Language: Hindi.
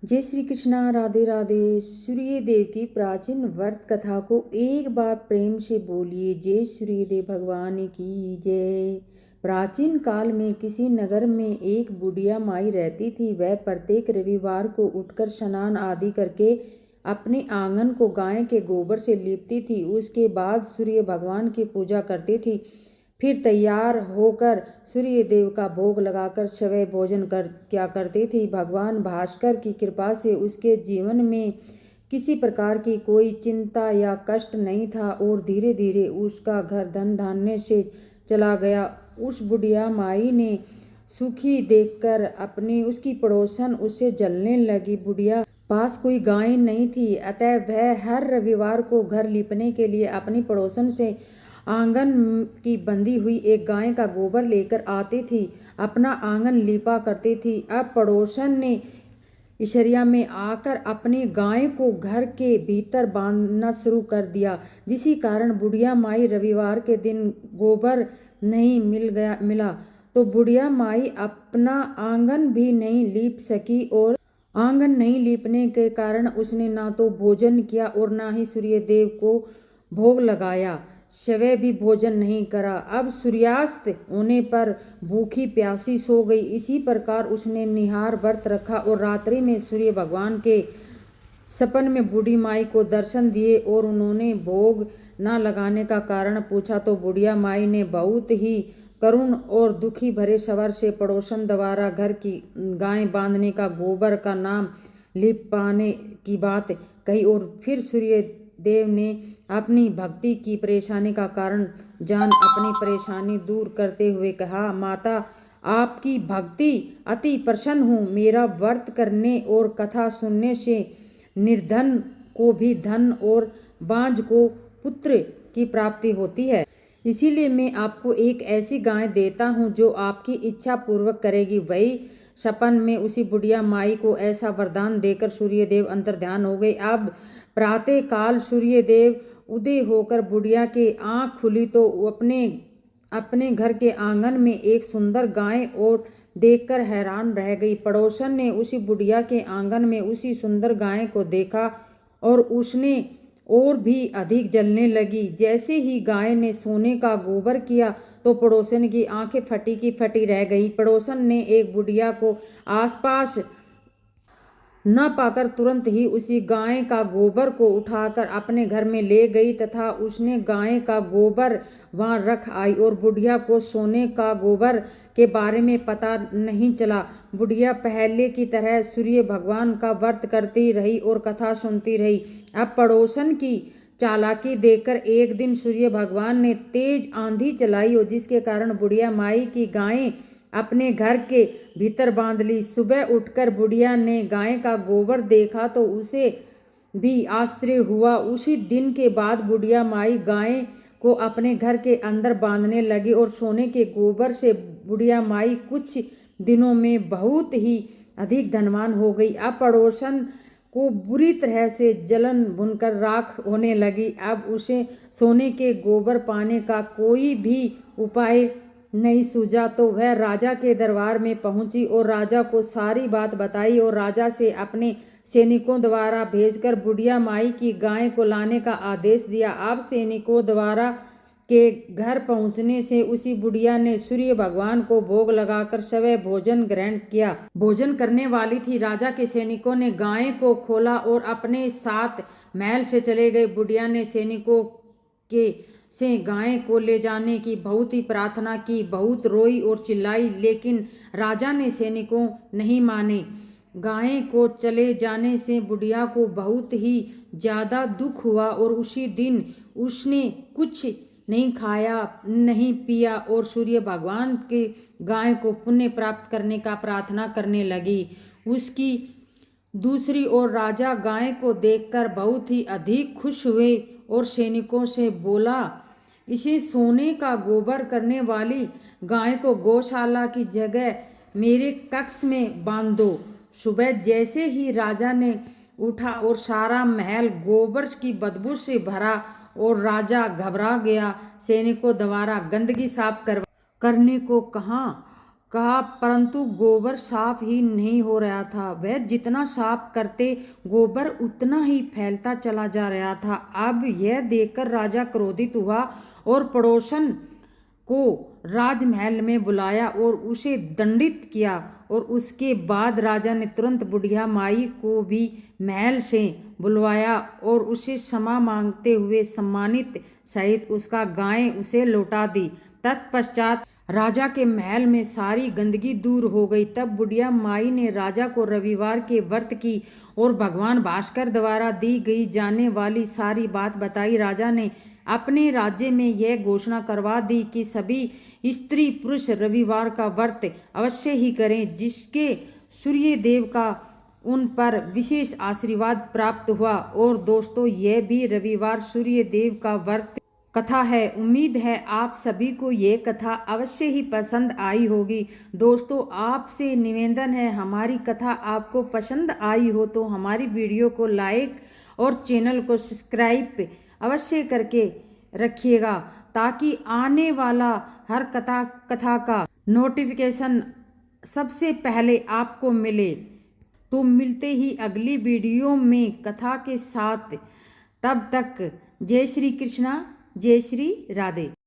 जय श्री कृष्णा। राधे राधे। सूर्य देव की प्राचीन व्रत कथा को एक बार प्रेम से बोलिए, जय सूर्य देव भगवान की जय। प्राचीन काल में किसी नगर में एक बुढ़िया माई रहती थी। वह प्रत्येक रविवार को उठकर स्नान आदि करके अपने आंगन को गाय के गोबर से लीपती थी। उसके बाद सूर्य भगवान की पूजा करती थी। फिर तैयार होकर सूर्य देव का भोग लगाकर शवय भोजन क्या करती थी। भगवान भास्कर की कृपा से उसके जीवन में किसी प्रकार की कोई चिंता या कष्ट नहीं था और धीरे धीरे उसका घर धन धान्य से चला गया। उस बुढ़िया माई ने सुखी देखकर उसकी पड़ोसन उससे जलने लगी। बुढ़िया पास कोई गाय नहीं थी, अतः वह हर रविवार को घर लीपने के लिए अपनी पड़ोसन से आंगन की बंधी हुई एक गाय का गोबर लेकर आती थी। अपना आंगन लीपा करती थी। अब पड़ोसन ने इशरिया में आकर अपनी गाय को घर के भीतर बांधना शुरू कर दिया, जिसी कारण बुढ़िया माई रविवार के दिन गोबर नहीं मिला तो बुढ़िया माई अपना आंगन भी नहीं लीप सकी और आंगन नहीं लीपने के कारण उसने ना तो भोजन किया और ना ही सूर्य देव को भोग लगाया। शवय भी भोजन नहीं करा। अब सूर्यास्त होने पर भूखी प्यासी सो गई। इसी प्रकार उसने निहार व्रत रखा और रात्रि में सूर्य भगवान के सपन में बूढ़ी माई को दर्शन दिए और उन्होंने भोग न लगाने का कारण पूछा तो बुढ़िया माई ने बहुत ही करुण और दुखी भरे स्वर से पड़ोसन द्वारा घर की गाय बांधने का गोबर का नाम लिप पाने की बात कही और फिर सूर्य देव ने अपनी भक्ति की परेशानी का कारण जान अपनी परेशानी दूर करते हुए कहा, माता आपकी भक्ति अति प्रसन्न हूँ। मेरा व्रत करने और कथा सुनने से निर्धन को भी धन और बांझ को पुत्र की प्राप्ति होती है। इसीलिए मैं आपको एक ऐसी गाय देता हूँ जो आपकी इच्छा पूर्वक करेगी। वही सपन में उसी बुढ़िया माई को ऐसा वरदान देकर सूर्यदेव अंतर्ध्यान हो गए। अब प्रातः काल सूर्यदेव उदय होकर बुढ़िया के आँख खुली तो अपने घर के आंगन में एक सुंदर गाय और देखकर हैरान रह गई। पड़ोसन ने उसी बुढ़िया के आंगन में उसी सुंदर गाय को देखा और उसने और भी अधिक जलने लगी। जैसे ही गाय ने सोने का गोबर किया तो पड़ोसन की आंखें फटी की फटी रह गई। पड़ोसन ने एक बुढ़िया को आसपास न पाकर तुरंत ही उसी गाय का गोबर को उठाकर अपने घर में ले गई तथा उसने गाय का गोबर वहां रख आई और बुढ़िया को सोने का गोबर के बारे में पता नहीं चला। बुढ़िया पहले की तरह सूर्य भगवान का व्रत करती रही और कथा सुनती रही। अब पड़ोसन की चालाकी देखकर एक दिन सूर्य भगवान ने तेज आंधी चलाई और जिसके कारण बुढ़िया माई की गायें अपने घर के भीतर बांध ली। सुबह उठकर बुढ़िया ने गाय का गोबर देखा तो उसे भी आश्चर्य हुआ। उसी दिन के बाद बुढ़िया माई गाय को अपने घर के अंदर बांधने लगी और सोने के गोबर से बुढ़िया माई कुछ दिनों में बहुत ही अधिक धनवान हो गई। अब पड़ोसन को बुरी तरह से जलन भुनकर राख होने लगी। अब उसे सोने के गोबर पाने का कोई भी उपाय नहीं सूझा तो वह राजा के दरबार में पहुंची और राजा को सारी बात बताई और राजा से अपने सैनिकों द्वारा भेजकर बुढ़िया माई की गाय को लाने का आदेश दिया। अब सैनिकों द्वारा के घर पहुंचने से उसी बुढ़िया ने सूर्य भगवान को भोग लगाकर शवय भोजन ग्रहण किया। भोजन करने वाली थी। राजा के सैनिकों ने गाय को खोला और अपने साथ महल से चले गए। बुढ़िया ने सैनिकों के से गाय को ले जाने की बहुत ही प्रार्थना की, बहुत रोई और चिल्लाई, लेकिन राजा ने सैनिकों नहीं माने। गाय को चले जाने से बुढ़िया को बहुत ही ज़्यादा दुख हुआ और उसी दिन उसने कुछ नहीं खाया नहीं पिया और सूर्य भगवान के गाय को पुण्य प्राप्त करने का प्रार्थना करने लगी। उसकी दूसरी ओर राजा गाय को देखकर बहुत ही अधिक खुश हुए और सैनिकों से बोला, इसे सोने का गोबर करने वाली गाय को गौशाला की जगह मेरे कक्ष में बांध दो। सुबह जैसे ही राजा ने उठा और सारा महल गोबर की बदबू से भरा और राजा घबरा गया। सैनिकों द्वारा गंदगी साफ करने को कहा, परंतु गोबर साफ ही नहीं हो रहा था। वह जितना साफ करते गोबर उतना ही फैलता चला जा रहा था। अब यह देखकर राजा क्रोधित हुआ और पड़ोसन को राजमहल में बुलाया और उसे दंडित किया। और उसके बाद राजा ने तुरंत बुढ़िया माई को भी महल से बुलवाया और उसे क्षमा मांगते हुए सम्मानित सहित उसका गाय उसे लौटा दी। तत्पश्चात राजा के महल में सारी गंदगी दूर हो गई। तब बुढ़िया माई ने राजा को रविवार के व्रत की और भगवान भास्कर द्वारा दी गई जाने वाली सारी बात बताई। राजा ने अपने राज्य में यह घोषणा करवा दी कि सभी स्त्री पुरुष रविवार का व्रत अवश्य ही करें, जिसके सूर्य देव का उन पर विशेष आशीर्वाद प्राप्त हुआ। और दोस्तों, यह भी रविवार सूर्य देव का व्रत कथा है। उम्मीद है आप सभी को ये कथा अवश्य ही पसंद आई होगी। दोस्तों, आपसे निवेदन है, हमारी कथा आपको पसंद आई हो तो हमारी वीडियो को लाइक और चैनल को सब्सक्राइब अवश्य करके रखिएगा, ताकि आने वाला हर कथा का नोटिफिकेशन सबसे पहले आपको मिले। तो मिलते ही अगली वीडियो में कथा के साथ। तब तक जय श्री कृष्णा, जय श्री राधे।